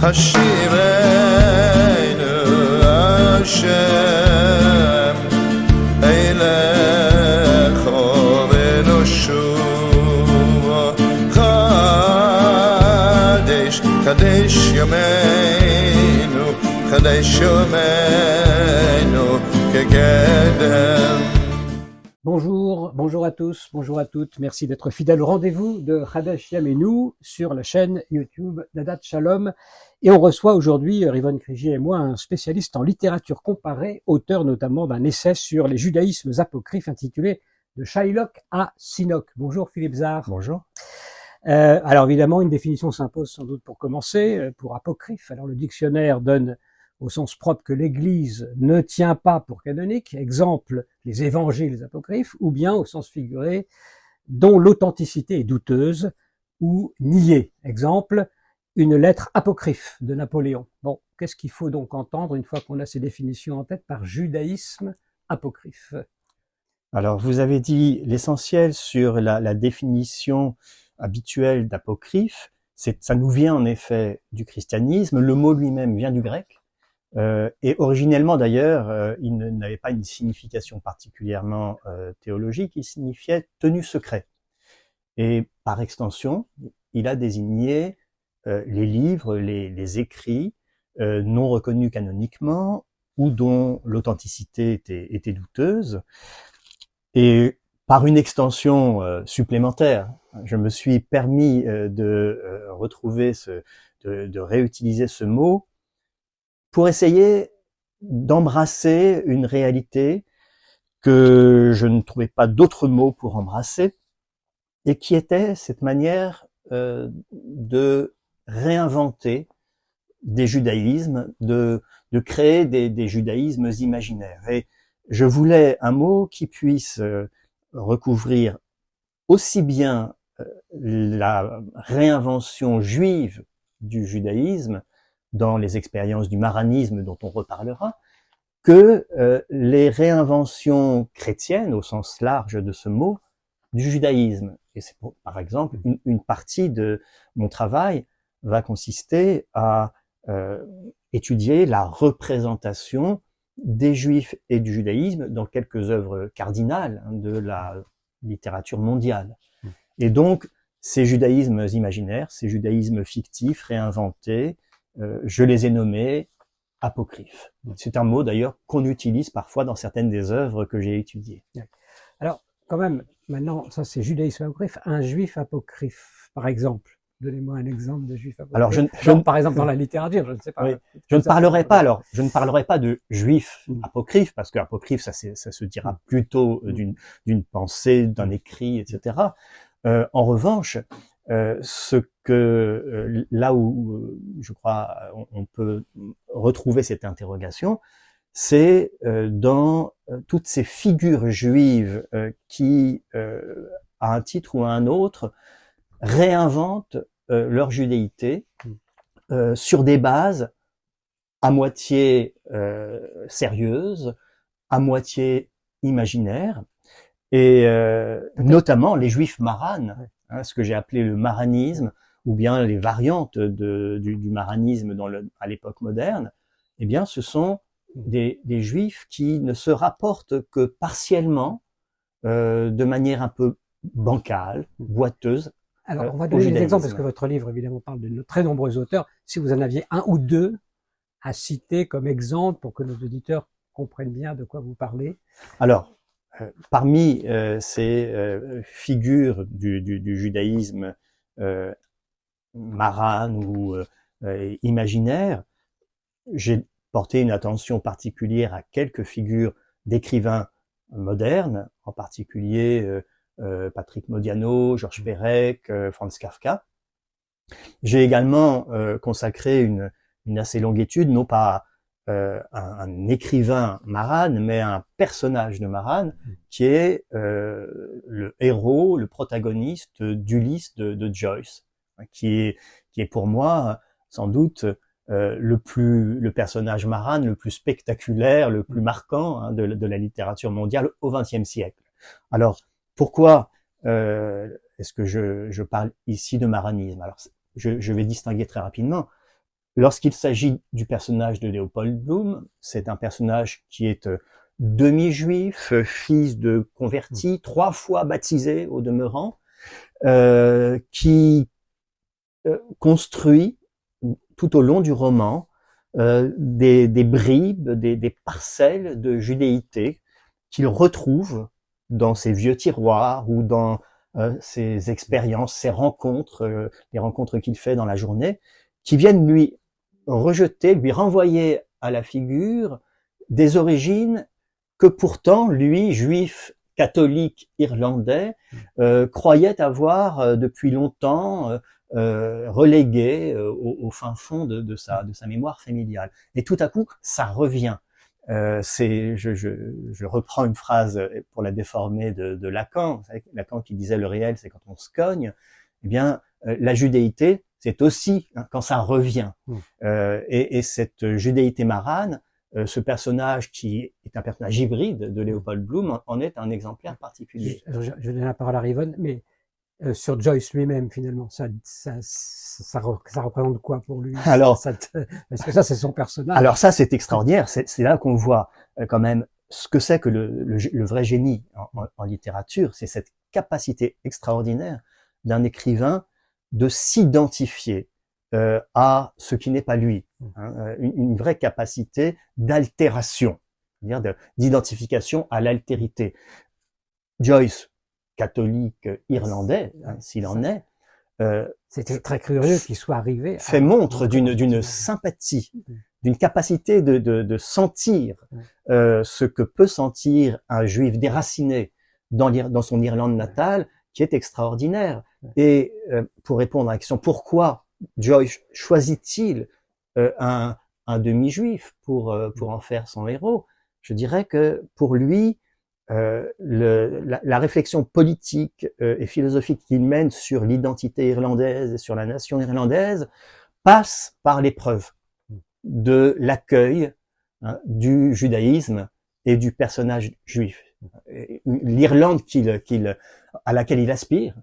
Hashivenu Hashem Eilecho v'noshuva Kadesh, Kadesh Yomeinu Kadesh Yomeinu Kegedem. Bonjour à tous, bonjour à toutes. Merci d'être fidèles au rendez-vous de Chadesh Yameinu sur la chaîne YouTube d'Adat Shalom. Et on reçoit aujourd'hui, Rivon Krigier et moi, un spécialiste en littérature comparée, auteur notamment d'un essai sur les judaïsmes apocryphes intitulé « De Shylock à Sinoc ». Bonjour Philippe Zar. Bonjour. Alors évidemment, une définition s'impose sans doute pour commencer, pour apocryphe. Alors le dictionnaire donne au sens propre que l'Église ne tient pas pour canonique, exemple les évangiles apocryphes, ou bien au sens figuré, dont l'authenticité est douteuse ou niée, exemple une lettre apocryphe de Napoléon. Bon, qu'est-ce qu'il faut donc entendre une fois qu'on a ces définitions en tête par judaïsme apocryphe? Alors vous avez dit l'essentiel sur la définition habituelle d'apocryphe, ça nous vient en effet du christianisme, le mot lui-même vient du grec. Et originellement d'ailleurs, il n'avait pas une signification particulièrement théologique, il signifiait tenu secret. Et par extension, il a désigné les livres, les écrits non reconnus canoniquement ou dont l'authenticité était douteuse. Et par une extension supplémentaire, je me suis permis de retrouver de réutiliser ce mot pour essayer d'embrasser une réalité que je ne trouvais pas d'autres mots pour embrasser, et qui était cette manière de réinventer des judaïsmes, de créer des judaïsmes imaginaires. Et je voulais un mot qui puisse recouvrir aussi bien la réinvention juive du judaïsme, dans les expériences du maranisme dont on reparlera, que les réinventions chrétiennes, au sens large de ce mot, du judaïsme. Et c'est par exemple, une partie de mon travail va consister à étudier la représentation des juifs et du judaïsme dans quelques œuvres cardinales de la littérature mondiale. Et donc, ces judaïsmes imaginaires, ces judaïsmes fictifs, réinventés, je les ai nommés apocryphes. C'est un mot d'ailleurs qu'on utilise parfois dans certaines des œuvres que j'ai étudiées. Alors, quand même, maintenant, ça c'est judaïsme apocryphe, un juif apocryphe, par exemple. Donnez-moi un exemple de juif apocryphe. Alors, par exemple, dans la littérature, je ne sais pas. Oui, je ne parlerai pas de juif apocryphe, parce que apocryphe, ça se dira plutôt d'une pensée, d'un écrit, etc. En revanche, ce que là où je crois on peut retrouver cette interrogation, c'est dans toutes ces figures juives qui, à un titre ou à un autre, réinventent leur judéité sur des bases à moitié sérieuses, à moitié imaginaires, et notamment les juifs maranes, ce que j'ai appelé le maranisme, ou bien les variantes du maranisme à l'époque moderne. Eh bien, ce sont des juifs qui ne se rapportent que partiellement, de manière un peu bancale, boiteuse. Alors, on va donner des exemples, parce que votre livre, évidemment, parle de très nombreux auteurs. Si vous en aviez un ou deux à citer comme exemple pour que nos auditeurs comprennent bien de quoi vous parlez. Alors, parmi ces figures du judaïsme marane ou imaginaire, j'ai porté une attention particulière à quelques figures d'écrivains modernes, en particulier Patrick Modiano, Georges Perec, Franz Kafka. J'ai également consacré une assez longue étude, non pas un écrivain Maran, mais un personnage de Maran qui est le héros, le protagoniste d'Ulysse de Joyce, qui est pour moi sans doute le personnage Maran le plus spectaculaire, le plus marquant hein, de la littérature mondiale au XXe siècle. Alors pourquoi est-ce que je parle ici de maranisme? Alors je vais distinguer très rapidement. Lorsqu'il s'agit du personnage de Léopold Bloom, c'est un personnage qui est demi-juif, fils de converti, 3 fois baptisé au demeurant, qui construit tout au long du roman des bribes, des parcelles de judéité qu'il retrouve dans ses vieux tiroirs ou dans ses expériences, ses rencontres, les rencontres qu'il fait dans la journée, qui viennent lui rejeter, lui renvoyer à la figure des origines que pourtant lui, juif catholique irlandais, croyait avoir depuis longtemps relégué au fin fond de sa mémoire familiale. Et tout à coup, ça revient. Je reprends une phrase pour la déformer de Lacan. Vous savez, Lacan qui disait le réel, c'est quand on se cogne. Eh bien, la judéité, c'est aussi hein, quand ça revient. Et cette judéité marane, ce personnage qui est un personnage hybride de Léopold Bloom en est un exemplaire particulier. Je donne la parole à Rivon, mais sur Joyce lui-même, finalement, ça représente quoi pour lui? Alors, parce que ça, c'est son personnage. Alors ça, c'est extraordinaire. C'est là qu'on voit quand même ce que c'est que le vrai génie en littérature. C'est cette capacité extraordinaire d'un écrivain de s'identifier à ce qui n'est pas lui. Hein, une vraie capacité d'altération, c'est-à-dire d'identification à l'altérité. Joyce, catholique irlandais, hein, s'il en est, c'était très curieux qu'il soit arrivé. Fait montre d'une sympathie, d'une capacité de sentir ce que peut sentir un juif déraciné dans son Irlande natale, qui est extraordinaire. Et pour répondre à la question, pourquoi Joyce choisit-il un demi-juif pour en faire son héros? Je dirais que pour lui, la réflexion politique et philosophique qu'il mène sur l'identité irlandaise et sur la nation irlandaise passe par l'épreuve de l'accueil hein, du judaïsme et du personnage juif. L'Irlande à laquelle il aspire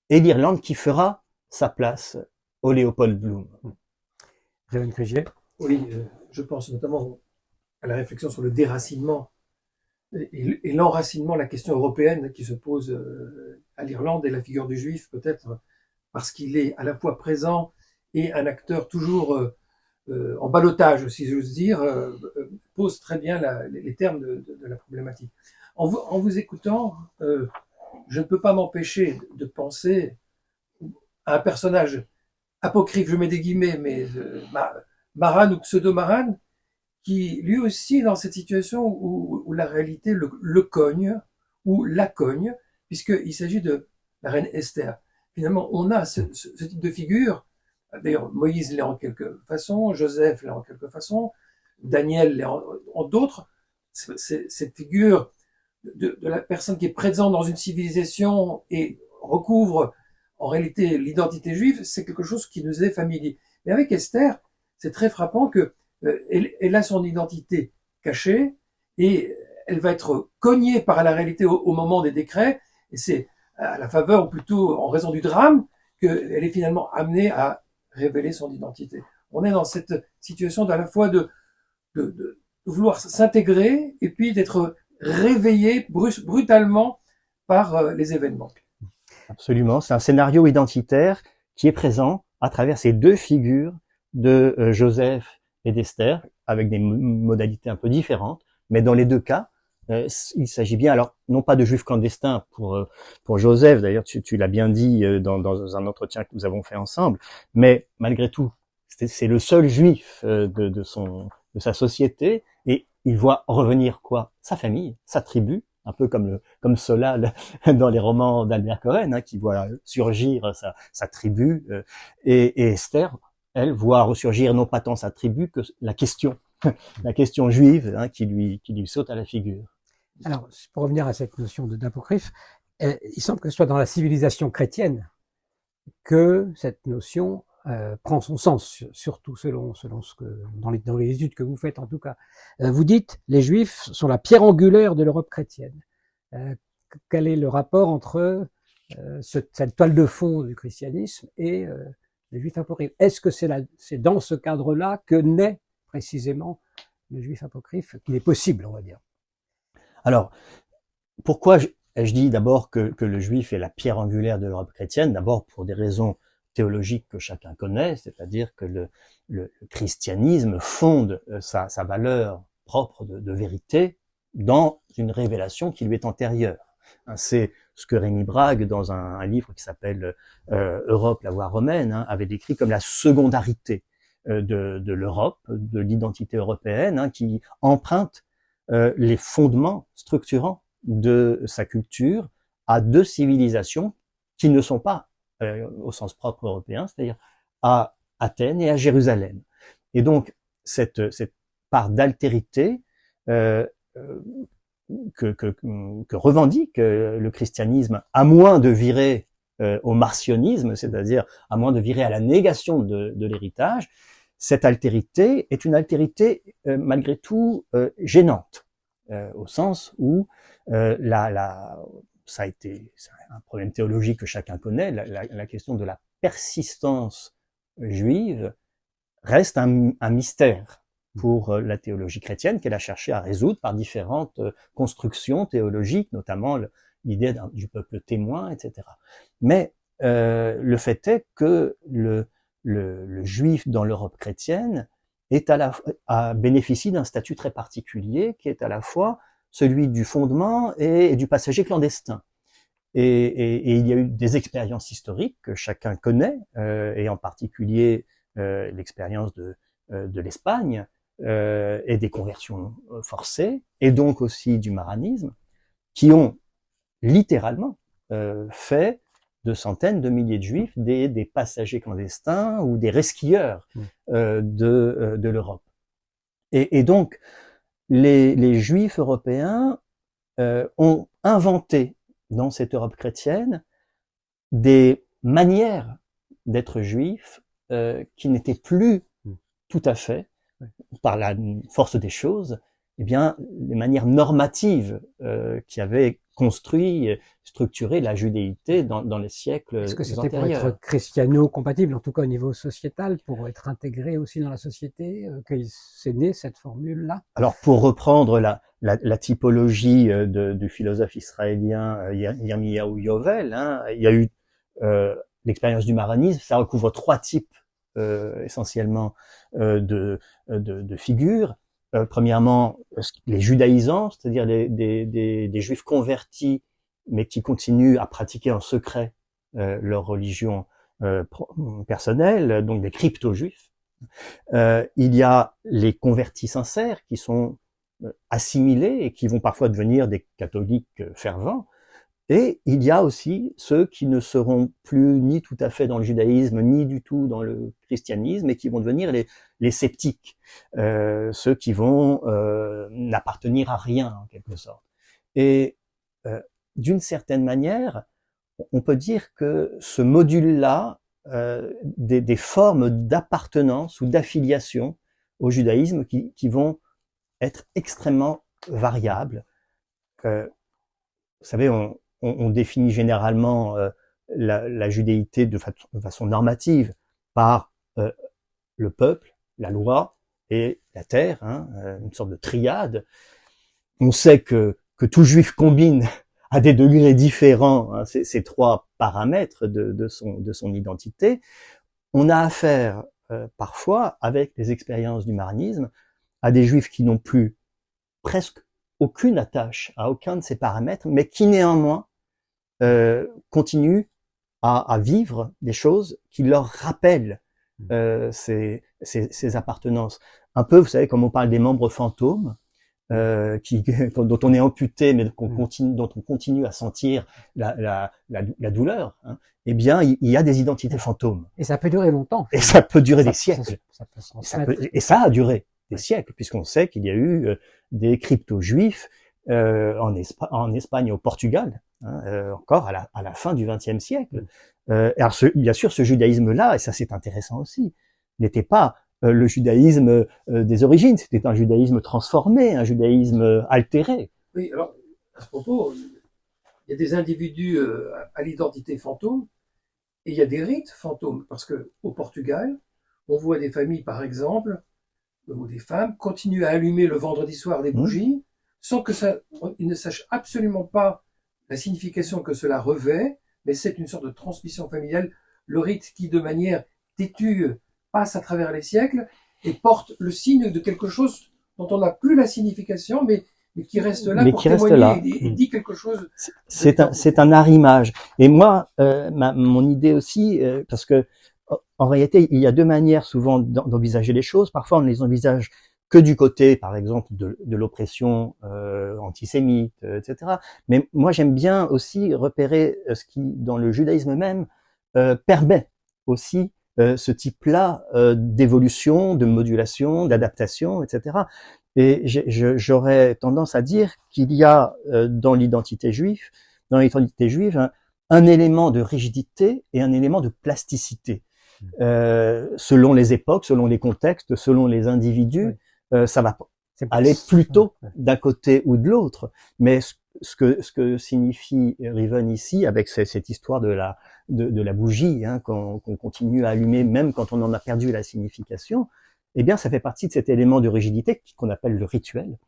et l'Irlande qui fera sa place au Léopold Bloom. Révon Crégier. Oui, je pense notamment à la réflexion sur le déracinement et l'enracinement, la question européenne qui se pose à l'Irlande et la figure du juif, peut-être parce qu'il est à la fois présent et un acteur toujours en ballottage, si j'ose dire, pose très bien les termes de la problématique. En vous écoutant, je ne peux pas m'empêcher de penser à un personnage apocryphe, je mets des guillemets, mais Maran ou pseudo-Maran, qui lui aussi est dans cette situation où la réalité le cogne, ou la cogne, puisqu'il s'agit de la reine Esther. Finalement, on a ce type de figure. D'ailleurs, Moïse l'est en quelque façon, Joseph l'est en quelque façon, Daniel l'est en d'autres. Cette figure de la personne qui est présente dans une civilisation et recouvre en réalité l'identité juive, c'est quelque chose qui nous est familier. Mais avec Esther, c'est très frappant que elle a son identité cachée et elle va être cognée par la réalité au moment des décrets, et c'est à la faveur, ou plutôt en raison du drame, qu'elle est finalement amenée à révéler son identité. On est dans cette situation d'à la fois de vouloir s'intégrer et puis d'être réveillé brutalement par les événements. Absolument, c'est un scénario identitaire qui est présent à travers ces deux figures de Joseph et d'Esther, avec des modalités un peu différentes, mais dans les deux cas, il s'agit bien, alors non pas de juifs clandestins pour Joseph, d'ailleurs tu l'as bien dit dans un entretien que nous avons fait ensemble, mais malgré tout, c'est le seul juif de sa société, et il voit revenir quoi? Sa famille, sa tribu, un peu comme Solal dans les romans d'Albert Cohen, hein, qui voit surgir sa tribu, et Esther, elle voit ressurgir non pas tant sa tribu que la question la question juive qui lui saute à la figure. Alors, pour revenir à cette notion d'apocryphe, il semble que ce soit dans la civilisation chrétienne que cette notion prend son sens, surtout selon ce que dans les études que vous faites en tout cas. Vous dites les Juifs sont la pierre angulaire de l'Europe chrétienne. Quel est le rapport entre cette toile de fond du christianisme et les Juifs apocryphes? Est-ce que c'est dans ce cadre-là que naît précisément le Juif apocryphe, qu'il est possible, on va dire? Alors, pourquoi je dis d'abord que le Juif est la pierre angulaire de l'Europe chrétienne? D'abord pour des raisons théologiques que chacun connaît, c'est-à-dire que le christianisme fonde sa valeur propre de vérité dans une révélation qui lui est antérieure. C'est ce que Rémi Brague, dans un livre qui s'appelle Europe, la voie romaine, avait décrit comme la secondarité de l'Europe, de l'identité européenne, qui emprunte les fondements structurants de sa culture à deux civilisations qui ne sont pas au sens propre européen, c'est-à-dire à Athènes et à Jérusalem. Et donc cette part d'altérité que revendique le christianisme, à moins de virer au marcionisme, c'est-à-dire à moins de virer à la négation de l'héritage, cette altérité est une altérité malgré tout gênante, au sens où c'est un problème théologique que chacun connaît, la question de la persistance juive reste un mystère pour la théologie chrétienne qu'elle a cherché à résoudre par différentes constructions théologiques, notamment l'idée du peuple témoin, etc. Mais le fait est que le juif dans l'Europe chrétienne bénéficie d'un statut très particulier qui est à la fois celui du fondement et du passager clandestin. Et il y a eu des expériences historiques que chacun connaît, et en particulier l'expérience de l'Espagne et des conversions forcées, et donc aussi du maranisme, qui ont littéralement fait de centaines de milliers de juifs des passagers clandestins ou des resquilleurs de l'Europe. Et donc, les juifs européens ont inventé dans cette Europe chrétienne des manières d'être juif qui n'étaient plus tout à fait, par la force des choses, eh bien, les manières normatives qui avaient construit, structuré la judéité dans les siècles antérieurs. Est-ce que c'était pour être christiano-compatible, en tout cas au niveau sociétal, pour être intégré aussi dans la société, que c'est né cette formule-là? Alors, pour reprendre la typologie du philosophe israélien Yirmiyahu Yovel, il y a eu l'expérience du maranisme, ça recouvre trois types essentiellement de figures. Premièrement, les judaïsants, c'est-à-dire des juifs convertis, mais qui continuent à pratiquer en secret leur religion personnelle, donc des crypto-juifs. Il y a les convertis sincères qui sont assimilés et qui vont parfois devenir des catholiques fervents. Et il y a aussi ceux qui ne seront plus ni tout à fait dans le judaïsme, ni du tout dans le christianisme, et qui vont devenir les sceptiques, ceux qui vont n'appartenir à rien en quelque sorte. Et d'une certaine manière, on peut dire que ce module-là, des formes d'appartenance ou d'affiliation au judaïsme qui vont être extrêmement variables. Vous savez, on définit généralement la judéité de façon normative par le peuple, la loi et la terre, une sorte de triade. On sait que tout juif combine à des degrés différents ces trois paramètres de son identité. On a affaire parfois, avec les expériences du maranisme, à des juifs qui n'ont plus presque aucune attache à aucun de ces paramètres, mais qui néanmoins continuent à vivre des choses qui leur rappellent ces appartenances. Un peu, vous savez, comme on parle des membres fantômes, dont on est amputé, mais dont on continue à sentir la douleur, eh bien, il y a des identités fantômes. Et ça peut durer longtemps. Et ça peut durer des siècles. Ça peut se transmettre. Et ça a duré. siècles, puisqu'on sait qu'il y a eu des crypto-juifs en Espagne et au Portugal, hein, encore à la fin du XXe siècle. Alors bien sûr, ce judaïsme-là, et ça c'est intéressant aussi, n'était pas le judaïsme des origines, c'était un judaïsme transformé, un judaïsme altéré. Oui, alors, à ce propos, il y a des individus à l'identité fantôme, et il y a des rites fantômes, parce que au Portugal, on voit des familles, par exemple, ou des femmes, continuer à allumer le vendredi soir des bougies, sans que ils ne sachent absolument pas la signification que cela revêt, mais c'est une sorte de transmission familiale, le rite qui, de manière têtue, passe à travers les siècles et porte le signe de quelque chose dont on n'a plus la signification, mais qui reste là pour témoigner et dit quelque chose. C'est un arrimage. Et moi, mon idée aussi, parce que en réalité, il y a deux manières souvent d'envisager les choses. Parfois, on les envisage que du côté, par exemple, de l'oppression antisémite, etc. Mais moi, j'aime bien aussi repérer ce qui, dans le judaïsme même, permet aussi ce type-là d'évolution, de modulation, d'adaptation, etc. Et j'aurais tendance à dire qu'il y a dans l'identité juive, un élément de rigidité et un élément de plasticité. Selon les époques, selon les contextes, selon les individus, ça va aller plutôt d'un côté ou de l'autre. Mais ce que signifie Riven ici, avec cette histoire de la bougie, hein, qu'on continue à allumer même quand on en a perdu la signification, eh bien, ça fait partie de cet élément de rigidité qu'on appelle le rituel,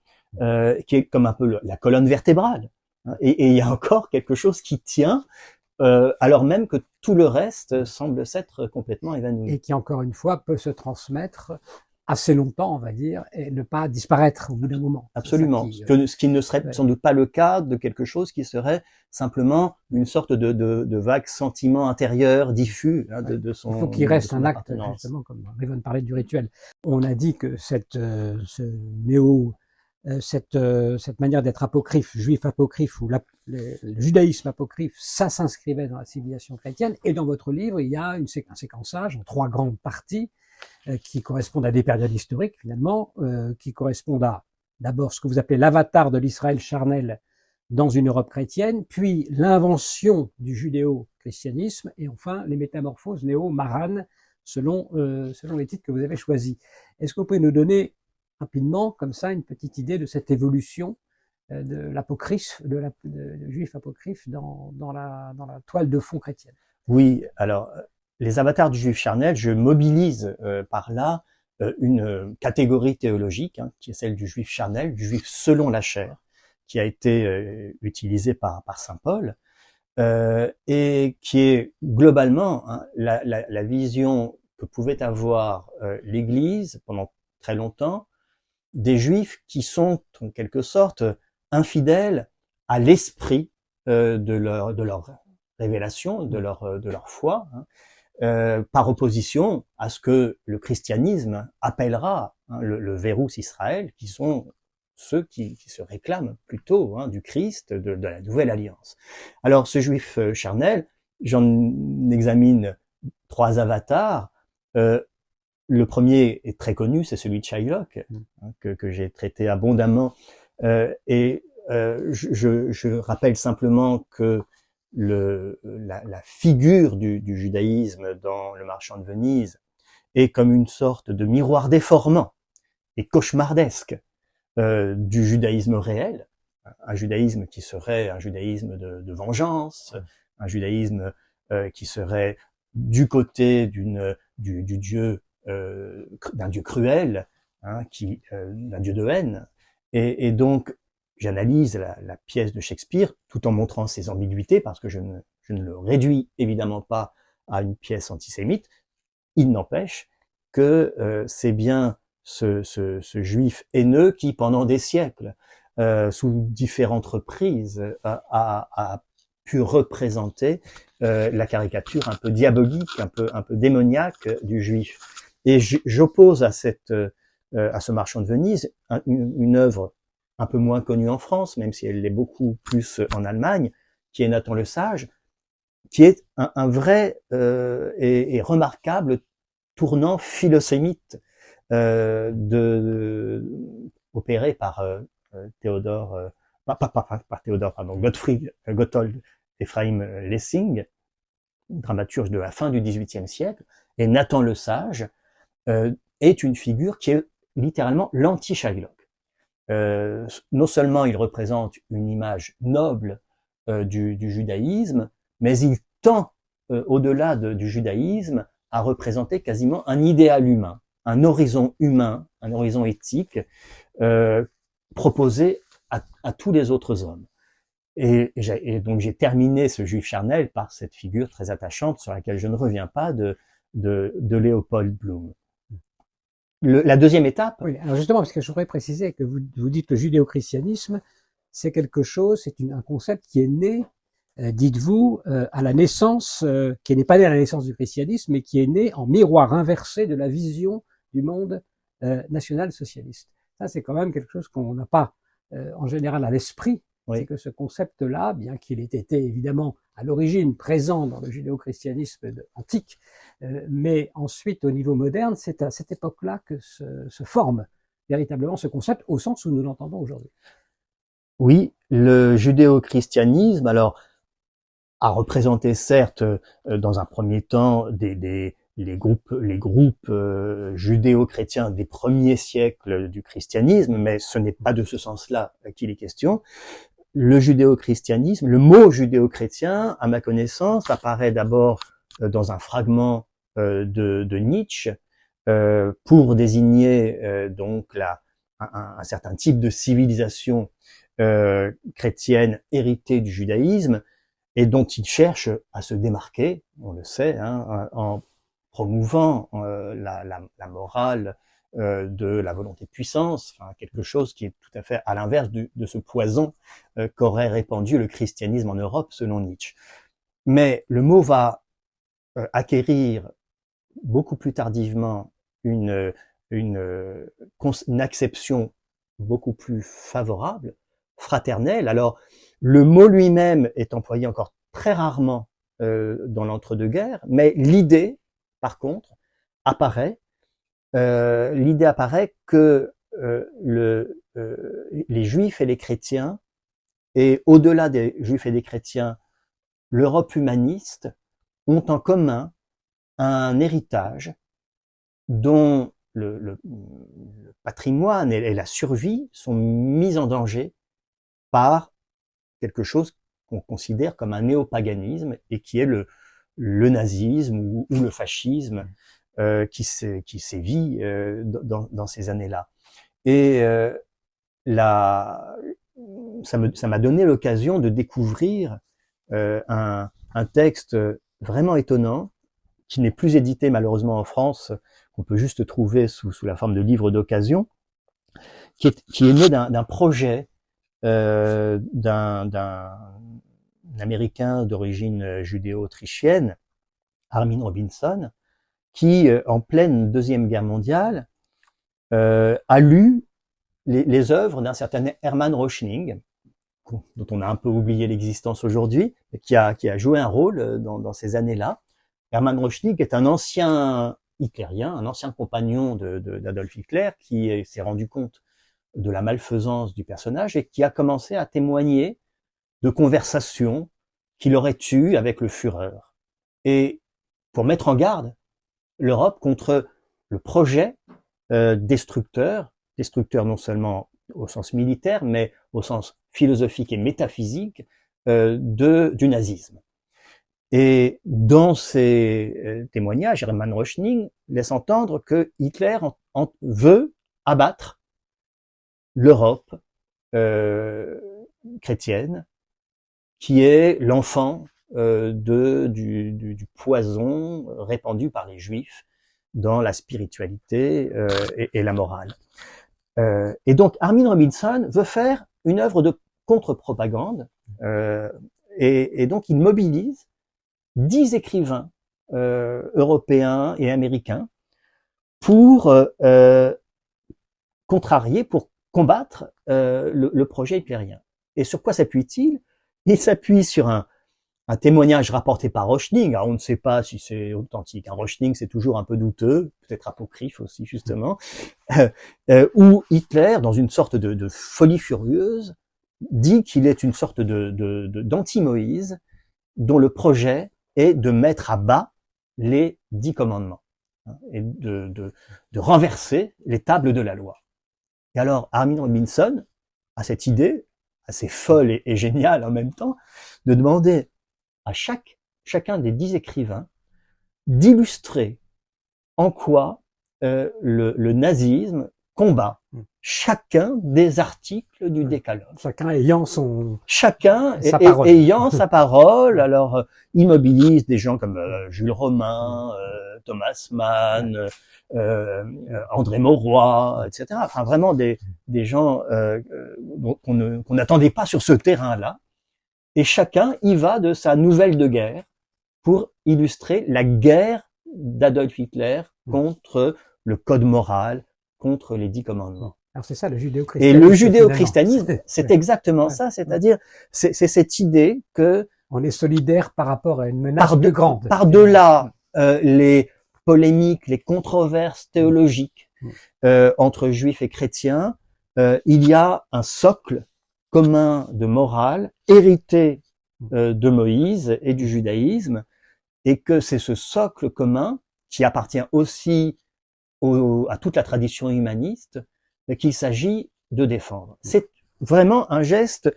qui est comme un peu la colonne vertébrale. Hein, et il y a encore quelque chose qui tient, alors même que tout le reste semble s'être complètement évanoui. Et qui, encore une fois, peut se transmettre assez longtemps, on va dire, et ne pas disparaître au bout d'un moment. Absolument. Ce qui ne serait sans doute pas le cas de quelque chose qui serait simplement une sorte de vague sentiment intérieur diffus, hein, de son. Il faut qu'il reste un acte, justement, comme Riven parlait du rituel. On a dit que cette manière d'être apocryphe, juif apocryphe, ou le judaïsme apocryphe, ça s'inscrivait dans la civilisation chrétienne. Et dans votre livre, il y a un séquençage en 3 grandes parties qui correspondent à des périodes historiques, finalement, qui correspondent à, d'abord, ce que vous appelez l'avatar de l'Israël charnel dans une Europe chrétienne, puis l'invention du judéo-christianisme, et enfin les métamorphoses néo-maranes, selon les titres que vous avez choisis. Est-ce que vous pouvez nous donner rapidement, comme ça, une petite idée de cette évolution de l'apocryphe, de juif apocryphe dans la toile de fond chrétienne? Oui, alors, les avatars du juif charnel, je mobilise par là une catégorie théologique, hein, qui est celle du juif charnel, du juif selon la chair, qui a été utilisée par saint Paul, et qui est globalement, hein, la vision que pouvait avoir l'Église pendant très longtemps, des juifs qui sont en quelque sorte infidèles à l'esprit de leur révélation, de leur foi, hein, par opposition à ce que le christianisme appellera, hein, le Vérous Israël, qui sont ceux qui se réclament plutôt, hein, du Christ, de la nouvelle alliance. Alors ce juif charnel, j'en examine 3 avatars. Le premier est très connu, c'est celui de Shylock, hein, que j'ai traité abondamment. Je rappelle simplement que la figure du judaïsme dans Le Marchand de Venise est comme une sorte de miroir déformant et cauchemardesque du judaïsme réel, un judaïsme qui serait un judaïsme de vengeance, un judaïsme qui serait du côté du Dieu, d'un Dieu cruel, hein, d'un Dieu de haine, et donc j'analyse la pièce de Shakespeare tout en montrant ses ambiguïtés, parce que je ne le réduis évidemment pas à une pièce antisémite. Il n'empêche que c'est bien ce juif haineux qui, pendant des siècles, sous différentes reprises, a pu représenter la caricature un peu diabolique, un peu démoniaque du juif. Et j'oppose à ce Marchand de Venise une œuvre un peu moins connue en France, même si elle l'est beaucoup plus en Allemagne, qui est Nathan le Sage, qui est un vrai et remarquable tournant philosémite, opéré par Théodore, par Théodore, pardon, Gotthold Ephraim Lessing, dramaturge de la fin du XVIIIe siècle, et Nathan le Sage est une figure qui est littéralement l'anti-Shylock. Non seulement il représente une image noble du judaïsme, mais il tend, au-delà du judaïsme, à représenter quasiment un idéal humain, un horizon humain, un horizon éthique proposé à tous les autres hommes. Et donc j'ai terminé ce Juif charnel par cette figure très attachante sur laquelle je ne reviens pas de Léopold Bloom. La deuxième étape. Oui, alors justement, parce que je voudrais préciser que vous dites que le judéo-christianisme, c'est quelque chose, c'est un concept qui est né, dites-vous, à la naissance, qui n'est pas né à la naissance du christianisme, mais qui est né en miroir inversé de la vision du monde national-socialiste. Ça, c'est quand même quelque chose qu'on n'a pas en général à l'esprit. Oui. C'est que ce concept-là, bien qu'il ait été évidemment à l'origine présent dans le judéo-christianisme antique, mais ensuite au niveau moderne, c'est à cette époque-là que se forme véritablement ce concept au sens où nous l'entendons aujourd'hui. Oui, le judéo-christianisme, alors, a représenté certes, dans un premier temps, les groupes judéo-chrétiens des premiers siècles du christianisme, mais ce n'est pas de ce sens-là qu'il est question. Le judéo-christianisme, le mot judéo-chrétien, à ma connaissance, apparaît d'abord dans un fragment de Nietzsche pour désigner donc un certain type de civilisation chrétienne héritée du judaïsme et dont il cherche à se démarquer, on le sait, en promouvant la morale de la volonté de puissance, enfin, quelque chose qui est tout à fait à l'inverse de ce poison qu'aurait répandu le christianisme en Europe selon Nietzsche. Mais le mot va acquérir beaucoup plus tardivement une acception beaucoup plus favorable, fraternelle. Alors, le mot lui-même est employé encore très rarement dans l'entre-deux-guerres, mais l'idée, par contre, apparaît. L'idée apparaît que les Juifs et les chrétiens, et au-delà des Juifs et des chrétiens, l'Europe humaniste, ont en commun un héritage dont le patrimoine et la survie sont mis en danger par quelque chose qu'on considère comme un néopaganisme et qui est le nazisme ou le fascisme qui sévit dans ces années-là. Et ça m'a donné l'occasion de découvrir un texte vraiment étonnant qui n'est plus édité malheureusement en France, qu'on peut juste trouver sous la forme de livres d'occasion, qui est né d'un projet d'un Américain d'origine judéo-autrichienne, Armin Robinson, qui, en pleine Deuxième Guerre mondiale, a lu les œuvres d'un certain Hermann Röchling, dont on a un peu oublié l'existence aujourd'hui, mais qui a joué un rôle dans ces années-là. Hermann Röchling est un ancien hitlérien, un ancien compagnon d'Adolf Hitler, qui s'est rendu compte de la malfaisance du personnage et qui a commencé à témoigner de conversations qu'il aurait eues avec le Führer. Et pour mettre en garde l'Europe contre le projet destructeur non seulement au sens militaire, mais au sens philosophique et métaphysique du nazisme. Et dans ces témoignages, Hermann Röchling laisse entendre que Hitler veut abattre l'Europe chrétienne, qui est l'enfant du poison répandu par les Juifs dans la spiritualité et la morale. Et donc Armin Robinson veut faire une œuvre de contre-propagande et donc il mobilise 10 écrivains européens et américains pour contrarier, pour combattre le projet hitlérien. Et sur quoi s'appuie-t-il? Il s'appuie sur un un témoignage rapporté par Rauschning. Alors on ne sait pas si c'est authentique. Rauschning, c'est toujours un peu douteux, peut-être apocryphe aussi justement, où Hitler, dans une sorte de folie furieuse, dit qu'il est une sorte d'anti-Moïse dont le projet est de mettre à bas les 10 commandements et de renverser les tables de la loi. Et alors Armin Robinson a cette idée assez folle et géniale en même temps de demander à chacun des 10 écrivains d'illustrer en quoi le nazisme combat chacun des articles du Décalogue. Chacun ayant sa parole. Ayant sa parole. Alors, il mobilise des gens comme Jules Romain, Thomas Mann, André Mauroy, etc. Enfin, vraiment des gens qu'on n'attendait pas sur ce terrain-là. Et chacun y va de sa nouvelle de guerre pour illustrer la guerre d'Adolf Hitler contre le code moral, contre les 10 commandements. Alors c'est ça le judéo-christianisme. Et le judéo-christianisme, c'est exactement ça, c'est-à-dire c'est cette idée que on est solidaire par rapport à une menace plus grande. Par-delà les polémiques, les controverses théologiques entre juifs et chrétiens, il y a un socle commun de morale hérité de Moïse et du judaïsme, et que c'est ce socle commun qui appartient aussi à toute la tradition humaniste qu'il s'agit de défendre. C'est vraiment un geste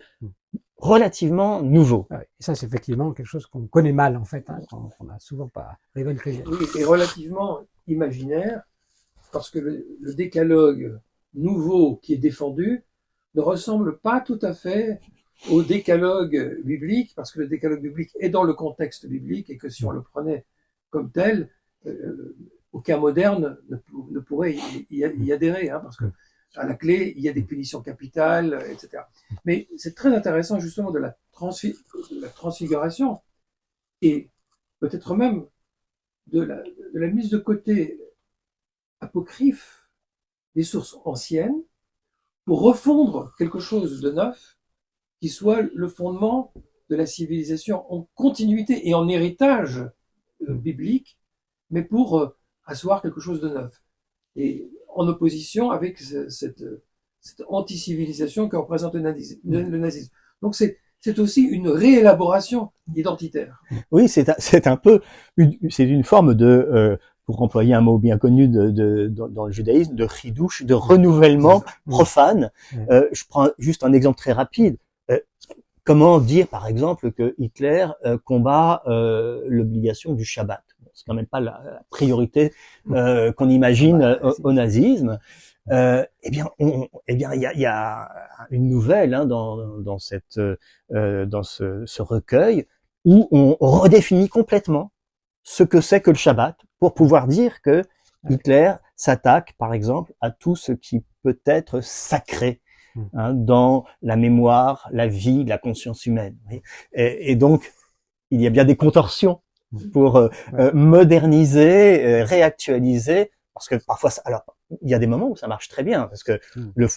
relativement nouveau. Et ça, c'est effectivement quelque chose qu'on connaît mal, en fait, qu'on n'a souvent pas révélé. Oui, et relativement imaginaire, parce que le décalogue nouveau qui est défendu ne ressemble pas tout à fait au décalogue biblique, parce que le décalogue biblique est dans le contexte biblique, et que si on le prenait comme tel, aucun moderne ne pourrait y adhérer, parce que à la clé, il y a des punitions capitales, etc. Mais c'est très intéressant justement de la transfiguration, et peut-être même de la mise de côté apocryphe des sources anciennes pour refondre quelque chose de neuf qui soit le fondement de la civilisation en continuité et en héritage biblique, mais pour asseoir quelque chose de neuf. Et en opposition avec cette anti-civilisation que représente le nazisme. Donc c'est aussi une réélaboration identitaire. Oui, c'est un peu une forme de pour employer un mot bien connu dans le judaïsme, de chidouche, de renouvellement profane. Je prends juste un exemple très rapide. Comment dire, par exemple, que Hitler combat l'obligation du Shabbat? C'est quand même pas la priorité qu'on imagine au nazisme. Eh bien, il y a une nouvelle dans ce recueil où on redéfinit complètement ce que c'est que le Shabbat pour pouvoir dire que Hitler s'attaque, par exemple, à tout ce qui peut être sacré dans la mémoire, la vie, la conscience humaine. Et donc, il y a bien des contorsions pour moderniser, réactualiser, parce que parfois, alors il y a des moments où ça marche très bien, parce que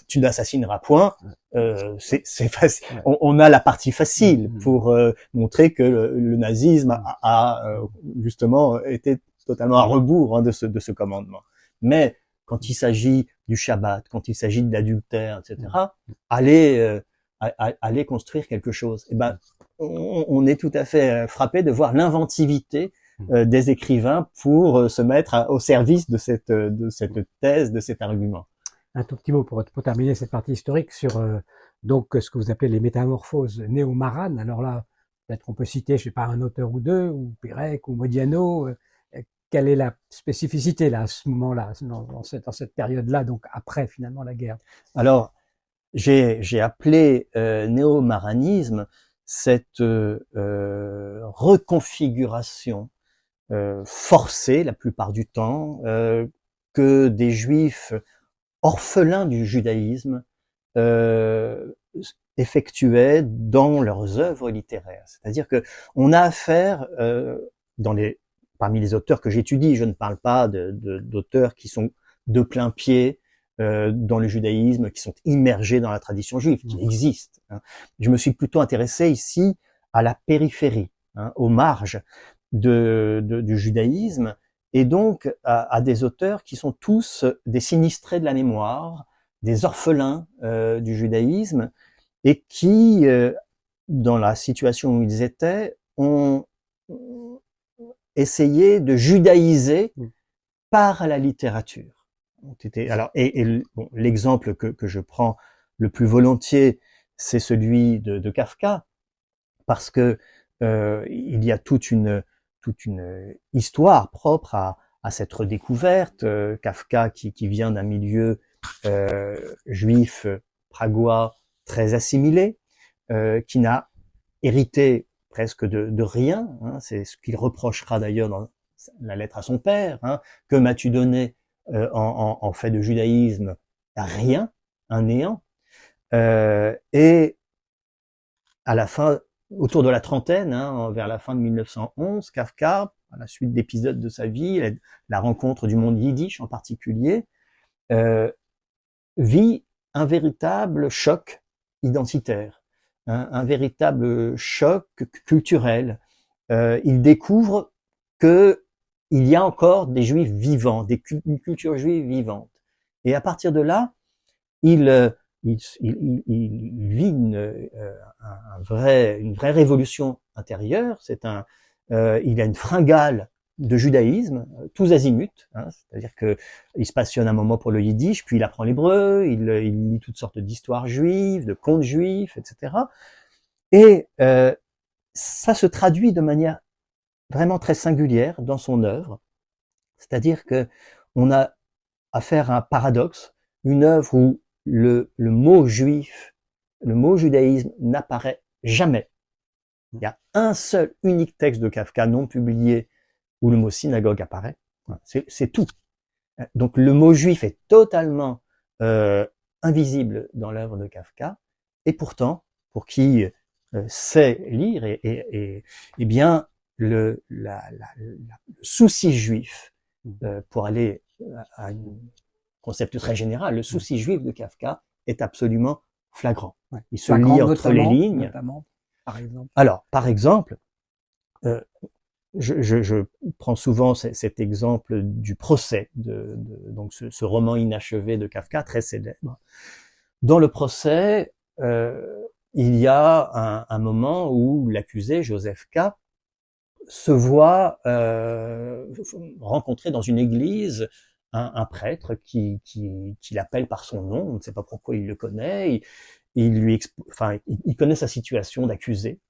tu n'assassineras point, c'est facile. On a la partie facile pour montrer que le nazisme a justement été totalement à rebours de ce commandement. Mais quand il s'agit du Shabbat, quand il s'agit de l'adultère, etc., aller construire quelque chose. Et ben, on est tout à fait frappé de voir l'inventivité des écrivains pour se mettre au service de cette thèse, de cet argument. Un tout petit mot pour terminer cette partie historique sur donc ce que vous appelez les métamorphoses néo-maranes. Alors là, peut-être on peut citer, je sais pas, un auteur ou deux, ou Pérec, ou Modiano. Quelle est la spécificité là à ce moment-là, dans cette période-là, donc après finalement la guerre? Alors, j'ai appelé néo-maranisme cette reconfiguration forcée la plupart du temps que des juifs orphelins du judaïsme effectuaient dans leurs œuvres littéraires. C'est-à-dire que on a affaire parmi les auteurs que j'étudie, je ne parle pas d'auteurs qui sont de plein pied dans le judaïsme, qui sont immergés dans la tradition juive, qui existent. Je me suis plutôt intéressé ici à la périphérie, hein, aux marges du judaïsme, et donc à des auteurs qui sont tous des sinistrés de la mémoire, des orphelins du judaïsme, et qui, dans la situation où ils étaient, ont essayé de judaïser par la littérature. Alors, bon, l'exemple que je prends le plus volontiers, c'est celui de Kafka, parce que il y a toute une histoire propre à cette redécouverte. Kafka qui vient d'un milieu juif pragois très assimilé, qui n'a hérité presque de rien, hein, c'est ce qu'il reprochera d'ailleurs dans la lettre à son père, hein, que m'as-tu donné en fait de judaïsme? Rien, un néant. Et à la fin, autour de la trentaine, hein, vers la fin de 1911, Kafka, à la suite d'épisodes de sa vie, la rencontre du monde yiddish en particulier, vit un véritable choc identitaire, un véritable choc culturel. Il découvre que il y a encore des juifs vivants, une culture juive vivante. Et à partir de là, il vit une vraie révolution intérieure. Il a une fringale de judaïsme, tous azimuts, hein, c'est-à-dire que il se passionne un moment pour le yiddish, puis il apprend l'hébreu, il lit toutes sortes d'histoires juives, de contes juifs, etc. Et ça se traduit de manière vraiment très singulière dans son œuvre, c'est-à-dire que on a affaire à un paradoxe, une œuvre où le mot juif, le mot judaïsme n'apparaît jamais. Il y a un seul unique texte de Kafka non publié où le mot synagogue apparaît. C'est tout. Donc le mot juif est totalement invisible dans l'œuvre de Kafka, et pourtant, pour qui sait lire, et bien le souci juif, pour aller à un concept très général, le souci juif de Kafka est absolument flagrant. Ouais. Il se lit entre les lignes. Notamment, par exemple. Alors, par exemple, je prends souvent cet exemple du procès, donc ce roman inachevé de Kafka, très célèbre. Dans le procès, il y a un moment où l'accusé, Joseph K., se voit rencontrer dans une église un prêtre qui l'appelle par son nom, on ne sait pas pourquoi il le connaît, il connaît sa situation d'accusé,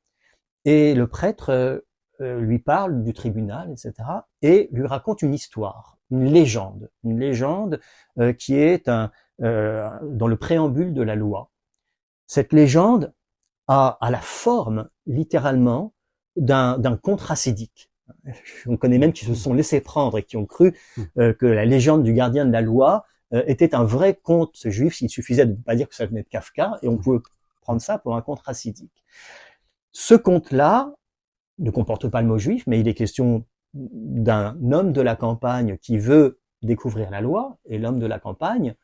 et le prêtre lui parle du tribunal, etc., et lui raconte une histoire, une légende qui est dans le préambule de la loi. Cette légende a la forme, littéralement, d'un conte racidique. On connaît même qui se sont laissés prendre et qui ont cru que la légende du gardien de la loi était un vrai conte juif. Il suffisait de ne pas dire que ça venait de Kafka, et on pouvait prendre ça pour un conte racidique. Ce conte-là ne comporte pas le mot juif, mais il est question d'un homme de la campagne qui veut découvrir la loi, et l'homme de la campagne,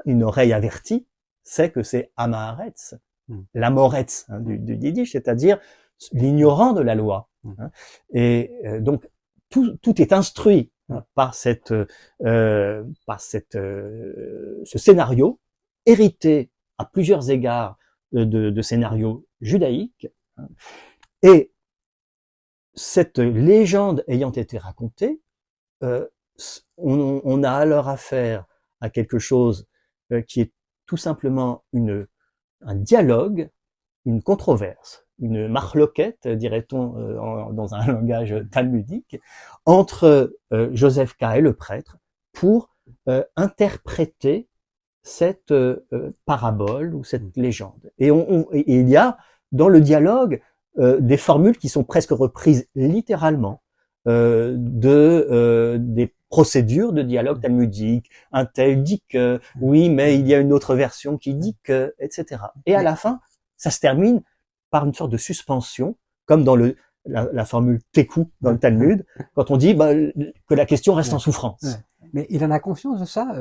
une oreille avertie, sait que c'est Amaharetz, l'amoretz du yiddish, c'est-à-dire l'ignorant de la loi. Et donc tout est instruit par ce scénario hérité à plusieurs égards de scénarios judaïques. Et cette légende ayant été racontée, on a alors affaire à quelque chose qui est tout simplement un dialogue, une controverse, une marloquette, dirait-on dans un langage talmudique, entre Joseph K. et le prêtre pour interpréter cette parabole ou cette légende. Et il y a dans le dialogue des formules qui sont presque reprises littéralement des procédures de dialogue talmudique. Un tel dit que, oui, mais il y a une autre version qui dit que, etc. Et à la fin, ça se termine par une sorte de suspension, comme dans la formule tekou dans le Talmud, quand on dit que la question reste en souffrance. Ouais. Mais il en a conscience de ça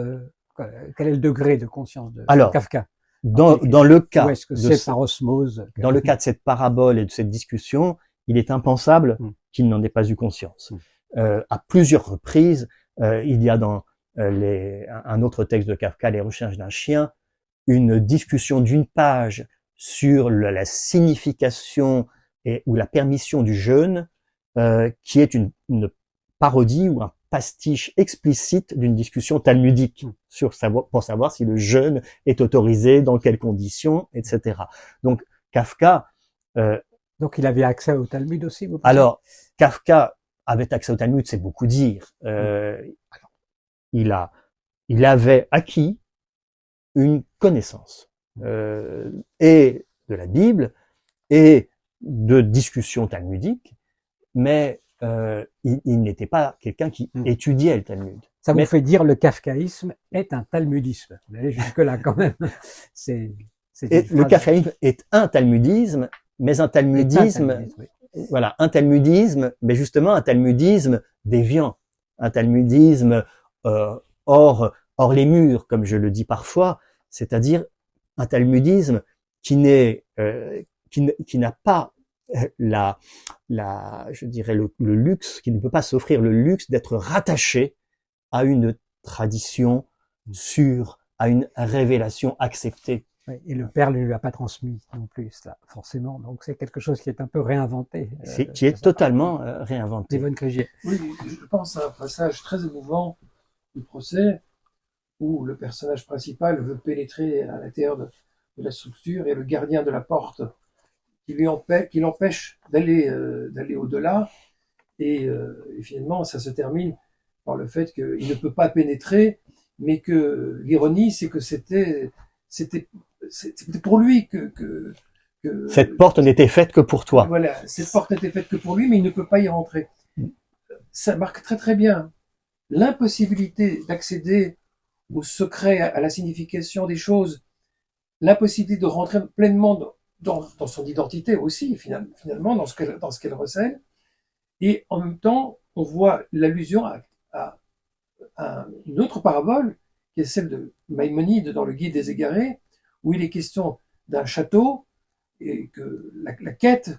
quel est le degré de conscience de Kafka? Dans le cas ou est-ce que c'est par osmose dans le cas de cette parabole et de cette discussion, il est impensable qu'il n'en ait pas eu conscience. À plusieurs reprises, il y a dans un autre texte de Kafka, Les Recherches d'un chien, une discussion d'une page sur la signification ou la permission du jeûne, qui est une parodie ou un pastiche explicite d'une discussion talmudique pour savoir si le jeûne est autorisé, dans quelles conditions, etc. Donc Kafka... Donc il avait accès au Talmud aussi, vous pensez? Alors, Kafka avait accès au Talmud, c'est beaucoup dire. Il avait acquis une connaissance et de la Bible et de discussions talmudiques, mais il n'était pas quelqu'un qui étudiait le Talmud. Ça vous fait dire le kafkaïsme est un talmudisme. Vous allez jusque-là quand même. Le kafkaïsme est un talmudisme, mais un talmudisme, voilà, un talmudisme, mais justement un talmudisme déviant, un talmudisme hors les murs, comme je le dis parfois, c'est-à-dire un talmudisme qui n'a pas je dirais le luxe, qui ne peut pas s'offrir le luxe d'être rattaché à une tradition sûre, à une révélation acceptée. Et le père ne lui a pas transmis non plus, ça, forcément. Donc c'est quelque chose qui est un peu réinventé. Qui est totalement réinventé. Yvonne Crégier. Oui, je pense à un passage très émouvant du procès où le personnage principal veut pénétrer à l'intérieur de la structure et le gardien de la porte qui l'empêche d'aller au-delà. Et finalement, ça se termine par le fait qu'il ne peut pas pénétrer, mais que l'ironie, c'est que c'était pour lui que cette porte n'était faite que pour toi. Voilà, cette porte n'était faite que pour lui, mais il ne peut pas y rentrer. Ça marque très très bien l'impossibilité d'accéder au secret, à la signification des choses, l'impossibilité de rentrer pleinement dans son identité aussi, finalement, dans ce qu'elle recèle. Et en même temps, on voit l'allusion à une autre parabole, qui est celle de Maïmonide dans le Guide des Égarés, où il est question d'un château et que la quête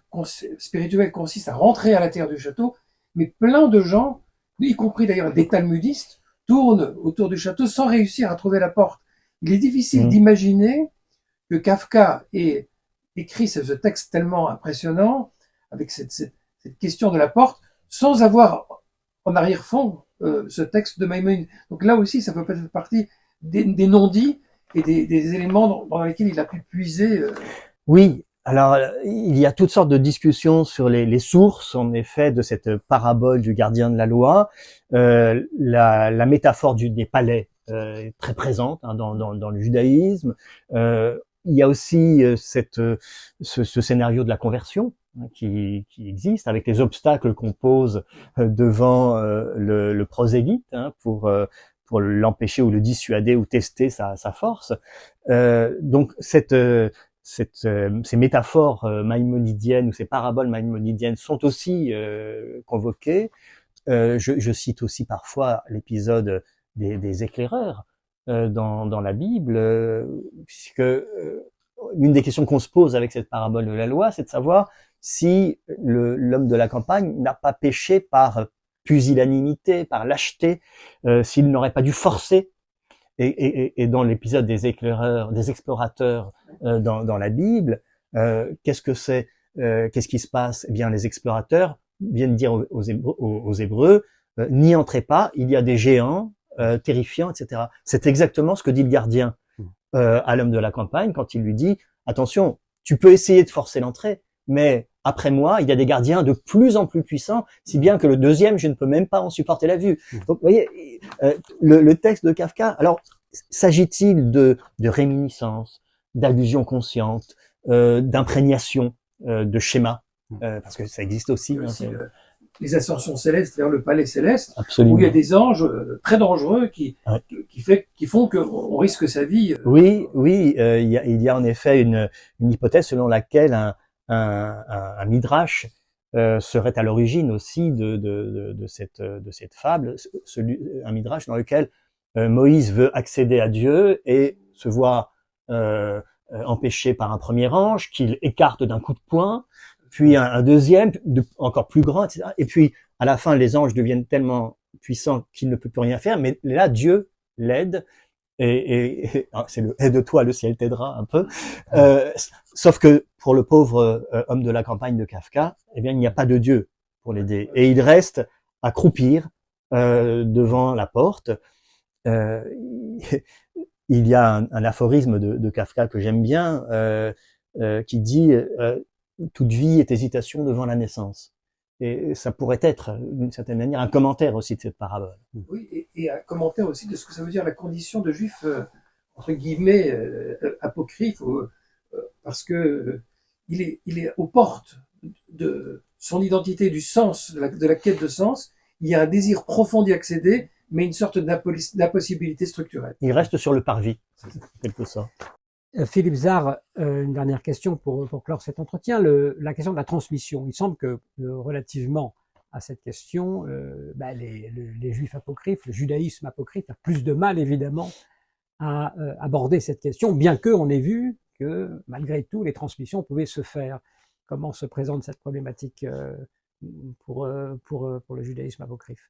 spirituelle consiste à rentrer à l'intérieur du château, mais plein de gens, y compris d'ailleurs des talmudistes, tournent autour du château sans réussir à trouver la porte. Il est difficile d'imaginer que Kafka ait écrit ce texte tellement impressionnant, avec cette question de la porte, sans avoir en arrière-fond ce texte de Maïmonide. Donc là aussi, ça peut peut-être partie des non-dits et des éléments dans lesquels il a pu puiser. Oui, alors il y a toutes sortes de discussions sur les sources, en effet, de cette parabole du gardien de la loi. La métaphore des palais est très présente dans le judaïsme. Il y a aussi ce scénario de la conversion qui existe, avec les obstacles qu'on pose devant le prosélyte pour l'empêcher ou le dissuader ou tester sa force. Donc ces métaphores maïmonidiennes ou ces paraboles maïmonidiennes sont aussi convoquées. Je cite aussi parfois l'épisode des éclaireurs dans la Bible, puisque l'une des questions qu'on se pose avec cette parabole de la loi, c'est de savoir si l'homme de la campagne n'a pas péché par pusillanimité, par lâcheté, s'il n'aurait pas dû forcer. Et dans l'épisode des éclaireurs, des explorateurs dans la Bible, qu'est-ce qui se passe? Eh bien, les explorateurs viennent dire aux Hébreux, n'y entrez pas, il y a des géants terrifiants, etc. C'est exactement ce que dit le gardien à l'homme de la campagne quand il lui dit attention, tu peux essayer de forcer l'entrée, mais après moi, il y a des gardiens de plus en plus puissants, si bien que le deuxième, je ne peux même pas en supporter la vue. Donc, vous voyez, le texte de Kafka, alors, s'agit-il de réminiscence, d'allusion consciente, d'imprégnation, de schéma, parce que ça existe aussi. Les ascensions célestes vers le palais céleste, Absolument. où il y a des anges très dangereux qui font qu'on risque sa vie. Oui, il y a en effet une hypothèse selon laquelle un midrash serait à l'origine aussi de cette fable, un midrash dans lequel Moïse veut accéder à Dieu et se voit empêché par un premier ange qu'il écarte d'un coup de poing. puis un deuxième, encore plus grand, etc. Et puis, à la fin, les anges deviennent tellement puissants qu'il ne peut plus rien faire, mais là, Dieu l'aide, c'est le aide-toi, le ciel t'aidera un peu. Sauf que pour le pauvre homme de la campagne de Kafka, eh bien, il n'y a pas de Dieu pour l'aider. Et il reste à croupir devant la porte. Il y a un aphorisme de Kafka que j'aime bien, qui dit toute vie est hésitation devant la naissance. Et ça pourrait être, d'une certaine manière, un commentaire aussi de cette parabole. Oui, et un commentaire aussi de ce que ça veut dire la condition de juif, entre guillemets, apocryphe, parce que il est aux portes de son identité, du sens, de la quête de sens. Il y a un désir profond d'y accéder, mais une sorte d'impossibilité structurelle. Il reste sur le parvis, en quelque sorte. Philippe Zard, une dernière question pour clore cet entretien, la question de la transmission. Il semble que relativement à cette question, les juifs apocryphes, le judaïsme apocryphe a plus de mal évidemment à aborder cette question, bien qu'on ait vu que malgré tout les transmissions pouvaient se faire. Comment se présente cette problématique pour le judaïsme apocryphe?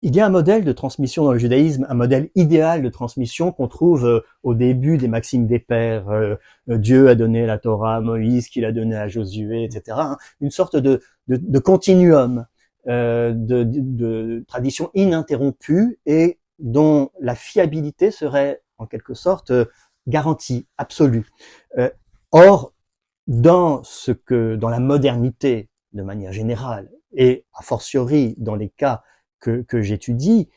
Il y a un modèle de transmission dans le judaïsme, un modèle idéal de transmission qu'on trouve au début des Maximes des Pères. Dieu a donné la Torah à Moïse, qu'il a donné à Josué, etc. Une sorte de continuum de tradition ininterrompue et dont la fiabilité serait en quelque sorte garantie, absolue. Or, dans la modernité, de manière générale, et a fortiori dans les cas que j'étudie,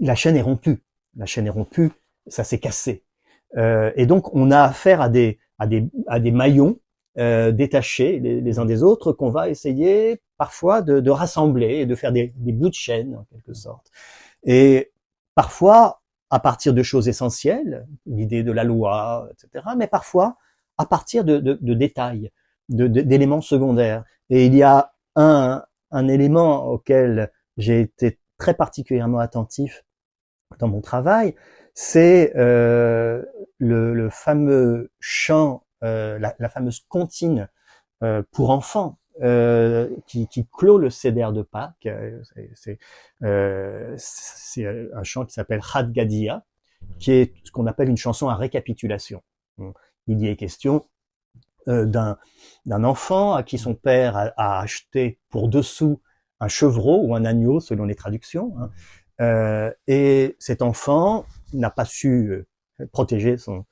la chaîne est rompue. La chaîne est rompue, ça s'est cassé. Et donc, on a affaire à des maillons détachés les uns des autres qu'on va essayer parfois de rassembler et de faire des bouts de chaîne, en quelque sorte. Et parfois, à partir de choses essentielles, l'idée de la loi, etc., mais parfois à partir de détails, d'éléments secondaires. Et il y a un élément auquel j'ai été très particulièrement attentif dans mon travail, c'est le fameux chant, la fameuse comptine pour enfants qui clôt le Seder de Pâques. C'est un chant qui s'appelle Chad Gadia, qui est ce qu'on appelle une chanson à récapitulation. Il y est question d'un enfant à qui son père a acheté pour 2 sous un chevreau ou un agneau selon les traductions, et cet enfant n'a pas su protéger son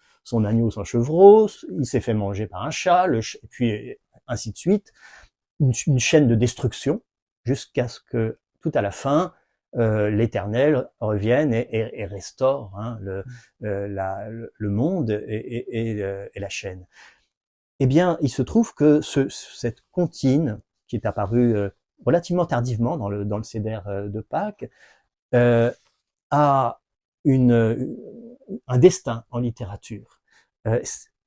agneau ou son chevreau, il s'est fait manger par un chat, et puis ainsi de suite, une chaîne de destruction jusqu'à ce que tout à la fin l'Éternel revienne et restaure le monde et la chaîne. Eh bien, il se trouve que cette comptine qui est apparue relativement tardivement dans le Seder de Pâques a un destin en littérature.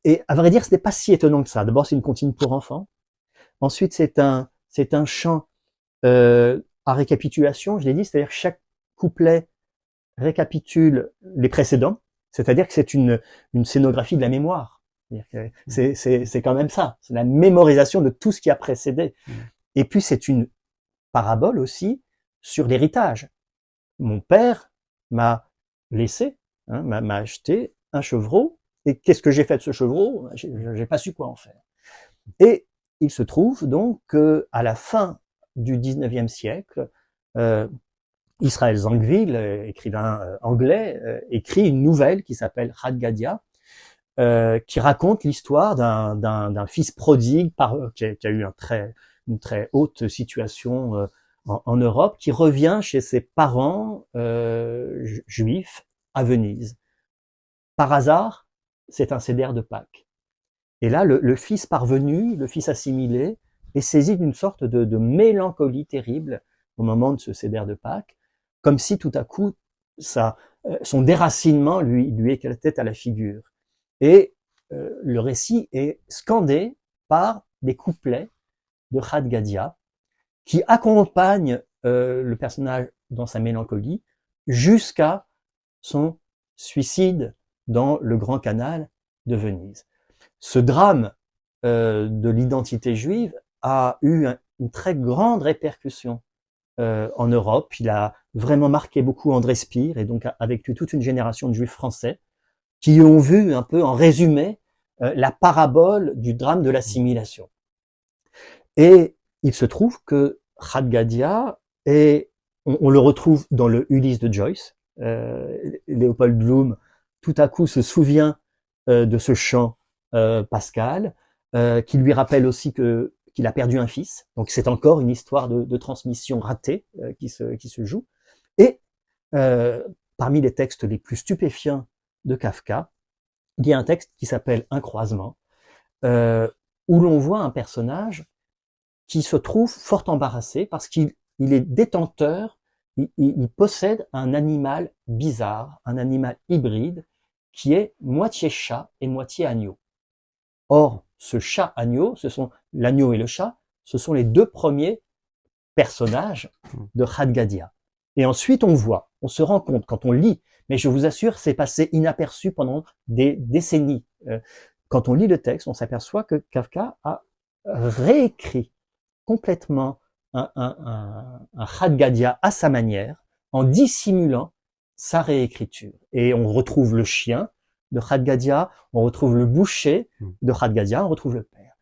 Et à vrai dire, ce n'est pas si étonnant que ça. D'abord, c'est une comptine pour enfants. Ensuite, c'est un chant à récapitulation, je l'ai dit, c'est-à-dire que chaque couplet récapitule les précédents, c'est-à-dire que c'est une scénographie de la mémoire. C'est quand même ça, c'est la mémorisation de tout ce qui a précédé. Et puis c'est une parabole aussi sur l'héritage. Mon père m'a laissé, m'a acheté un chevreau, et qu'est-ce que j'ai fait de ce chevreau? J'ai pas su quoi en faire. Et il se trouve donc que à la fin du 19e siècle, Israël Zangwill, écrivain anglais, écrit une nouvelle qui s'appelle Chad Gadia, qui raconte l'histoire d'un fils prodigue qui a eu une très haute situation en Europe, qui revient chez ses parents juifs à Venise. Par hasard, c'est un Seder de Pâques. Et là, le fils parvenu, le fils assimilé, est saisi d'une sorte de mélancolie terrible au moment de ce Seder de Pâques, comme si tout à coup, son déracinement lui éclatait à la figure. Et le récit est scandé par des couplets de Chad Gadia qui accompagnent le personnage dans sa mélancolie jusqu'à son suicide dans le Grand Canal de Venise. Ce drame de l'identité juive a eu une très grande répercussion en Europe. Il a vraiment marqué beaucoup André Spire et donc avec lui toute une génération de juifs français qui ont vu un peu en résumé la parabole du drame de l'assimilation. Et il se trouve que Chad Gadya on le retrouve dans le Ulysse de Joyce. Léopold Bloom tout à coup se souvient de ce chant pascal, qui lui rappelle aussi qu'il a perdu un fils. Donc c'est encore une histoire de transmission ratée qui se joue. Et parmi les textes les plus stupéfiants de Kafka, il y a un texte qui s'appelle Un croisement, où l'on voit un personnage qui se trouve fort embarrassé parce qu'il est détenteur, il possède un animal bizarre, un animal hybride, qui est moitié chat et moitié agneau. Or, ce chat-agneau, l'agneau et le chat, ce sont les deux premiers personnages de Chad Gadya. Et ensuite, on se rend compte, quand on lit, mais je vous assure, c'est passé inaperçu pendant des décennies. Quand on lit le texte, on s'aperçoit que Kafka a réécrit complètement un Chad Gadya à sa manière, en dissimulant sa réécriture. Et on retrouve le chien de Chad Gadya, on retrouve le boucher de Chad Gadya, on retrouve le père.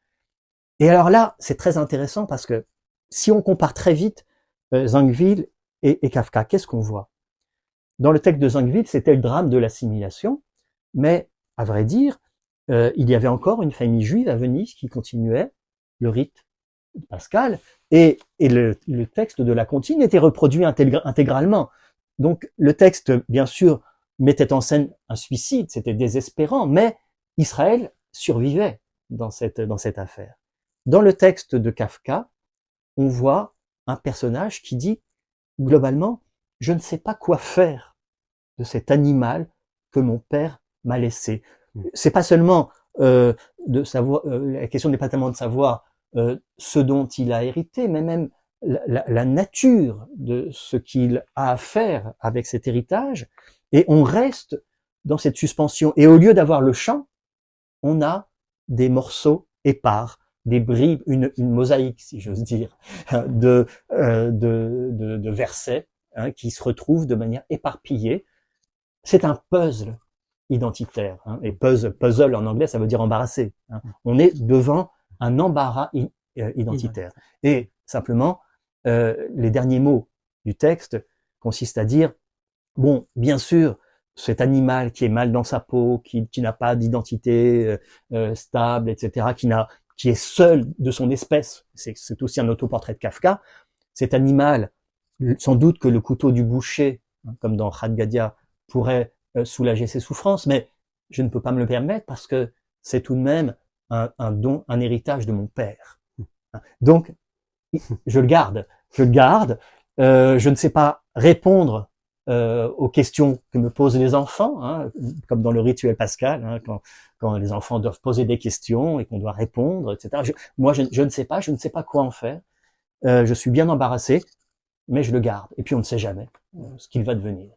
Et alors là, c'est très intéressant parce que si on compare très vite Zangwill et Kafka, qu'est-ce qu'on voit? Dans le texte de Zangwill, c'était le drame de l'assimilation, mais à vrai dire, il y avait encore une famille juive à Venise qui continuait le rite pascal, et le texte de la comptine était reproduit intégralement. Donc le texte, bien sûr, mettait en scène un suicide, c'était désespérant, mais Israël survivait dans cette affaire. Dans le texte de Kafka, on voit un personnage qui dit, globalement, je ne sais pas quoi faire de cet animal que mon père m'a laissé. C'est pas seulement de savoir, la question n'est pas tellement de savoir ce dont il a hérité, mais même la nature de ce qu'il a à faire avec cet héritage, et on reste dans cette suspension. Et au lieu d'avoir le chant, on a des morceaux épars, des bribes, une mosaïque, si j'ose dire, de versets qui se retrouvent de manière éparpillée. C'est un puzzle identitaire, et puzzle en anglais, ça veut dire embarrassé. On est devant un embarras identitaire. Et simplement, les derniers mots du texte consistent à dire, bon, bien sûr, cet animal qui est mal dans sa peau, qui n'a pas d'identité stable, etc., qui est seul de son espèce, c'est aussi un autoportrait de Kafka, cet animal, sans doute que le couteau du boucher, comme dans Chad Gadya, pourrait soulager ses souffrances, mais je ne peux pas me le permettre parce que c'est tout de même un don, un héritage de mon père. Donc, je le garde. Je ne sais pas répondre aux questions que me posent les enfants, comme dans le rituel pascal, quand les enfants doivent poser des questions et qu'on doit répondre, etc. Moi, je ne sais pas quoi en faire. Je suis bien embarrassé, mais je le garde. Et puis, on ne sait jamais ce qu'il va devenir.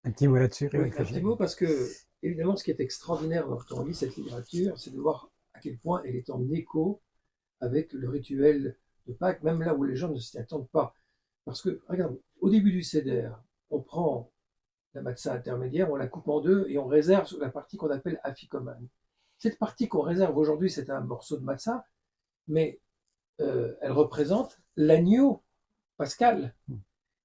Un petit mot là-dessus. Oui, un petit mot parce que, évidemment, ce qui est extraordinaire quand on lit cette littérature, c'est de voir à quel point elle est en écho avec le rituel de Pâques, même là où les gens ne s'y attendent pas. Parce que, regarde, au début du Seder, on prend la matzah intermédiaire, on la coupe en deux et on réserve la partie qu'on appelle afikoman. Cette partie qu'on réserve aujourd'hui, c'est un morceau de matzah, mais elle représente l'agneau pascal.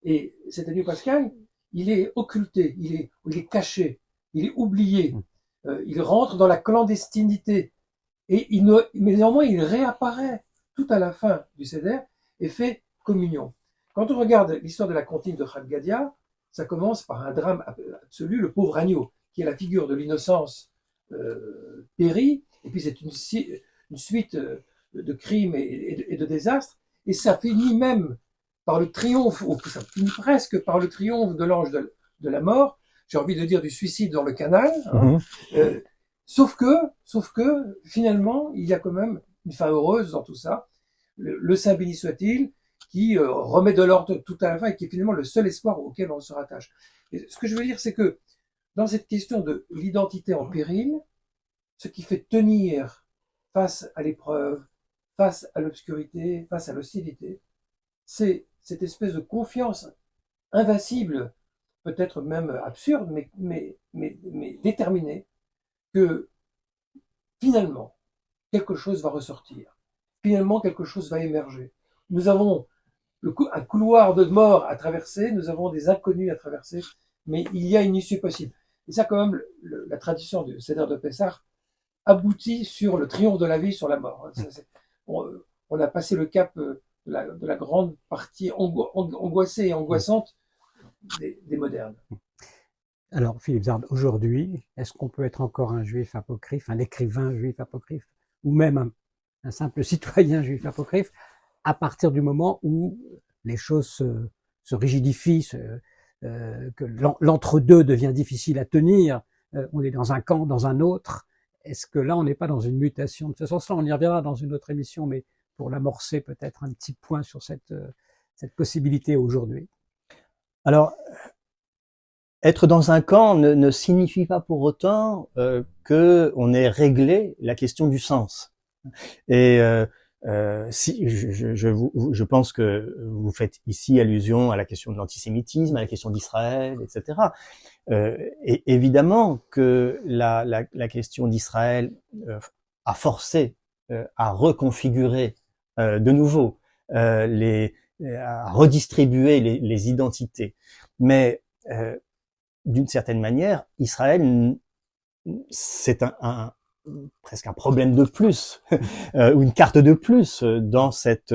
Et cet agneau pascal, il est occulté, il est caché, il est oublié, il rentre dans la clandestinité. Mais néanmoins, il réapparaît tout à la fin du Seder et fait communion. Quand on regarde l'histoire de la comptine de Chad Gadya, ça commence par un drame absolu, le pauvre agneau, qui est la figure de l'innocence périe, et puis c'est une suite de crimes et de désastres, et ça finit même par le triomphe, ou ça finit presque par le triomphe de l'ange de la mort, j'ai envie de dire du suicide dans le canal, sauf que finalement, il y a quand même une fin heureuse dans tout ça, le Saint béni soit-il, qui remet de l'ordre tout à la fin et qui est finalement le seul espoir auquel on se rattache. Et ce que je veux dire, c'est que dans cette question de l'identité en péril, ce qui fait tenir face à l'épreuve, face à l'obscurité, face à l'hostilité, c'est cette espèce de confiance invincible, peut-être même absurde, mais déterminée, que finalement, quelque chose va ressortir. Finalement, quelque chose va émerger. Nous avons un couloir de mort à traverser, nous avons des inconnus à traverser, mais il y a une issue possible. Et ça, quand même, la tradition du Seder de Pessah aboutit sur le triomphe de la vie sur la mort. On a passé le cap de la grande partie angoissée et angoissante des modernes. Alors, Philippe Zard, aujourd'hui, est-ce qu'on peut être encore un juif apocryphe, un écrivain juif apocryphe, ou même un simple citoyen juif apocryphe, à partir du moment où les choses se rigidifient, que l'entre-deux devient difficile à tenir, on est dans un camp, dans un autre. Est-ce que là, on n'est pas dans une mutation? De ce sens-là, on y reviendra dans une autre émission, mais pour l'amorcer, peut-être un petit point sur cette possibilité aujourd'hui. Alors, être dans un camp ne signifie pas pour autant que on ait réglé la question du sens. Et si je pense que vous faites ici allusion à la question de l'antisémitisme, à la question d'Israël, etc. Et évidemment que la question d'Israël a forcé à reconfigurer de nouveau à redistribuer les identités. Mais d'une certaine manière, Israël, c'est presque un problème de plus, ou une carte de plus dans cette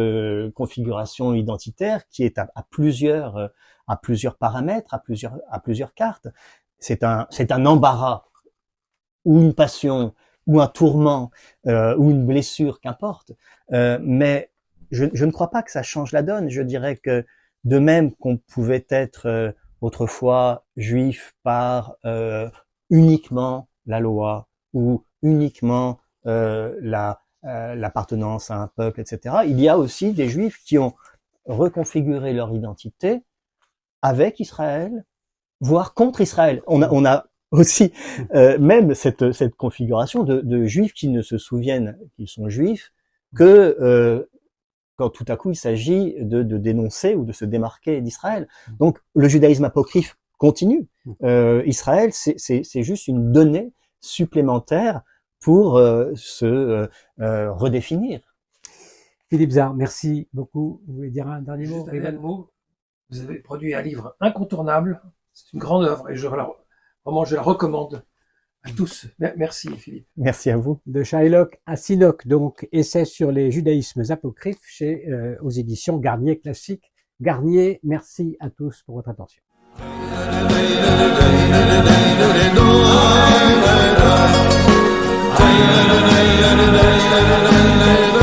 configuration identitaire qui est à plusieurs paramètres, à plusieurs cartes. C'est un embarras, ou une passion, ou un tourment, ou une blessure, qu'importe. Mais je ne crois pas que ça change la donne. Je dirais que de même qu'on pouvait être autrefois juif par uniquement la loi ou uniquement l'appartenance à un peuple, etc. Il y a aussi des juifs qui ont reconfiguré leur identité avec Israël, voire contre Israël. On a aussi même cette configuration de juifs qui ne se souviennent qu'ils sont juifs que quand tout à coup il s'agit de dénoncer ou de se démarquer d'Israël. Donc le judaïsme apocryphe continue. Israël, c'est juste une donnée supplémentaire pour se redéfinir. Philippe Zard, merci beaucoup. Vous voulez dire un dernier mot? Juste un dernier mot. Vous avez produit un livre incontournable. C'est une grande œuvre et vraiment je la recommande à tous. Merci Philippe. Merci à vous. De Shylock à Sinoc, donc essai sur les judaïsmes apocryphes aux éditions Garnier Classique. Garnier, merci à tous pour votre attention. La la la la la la la la la la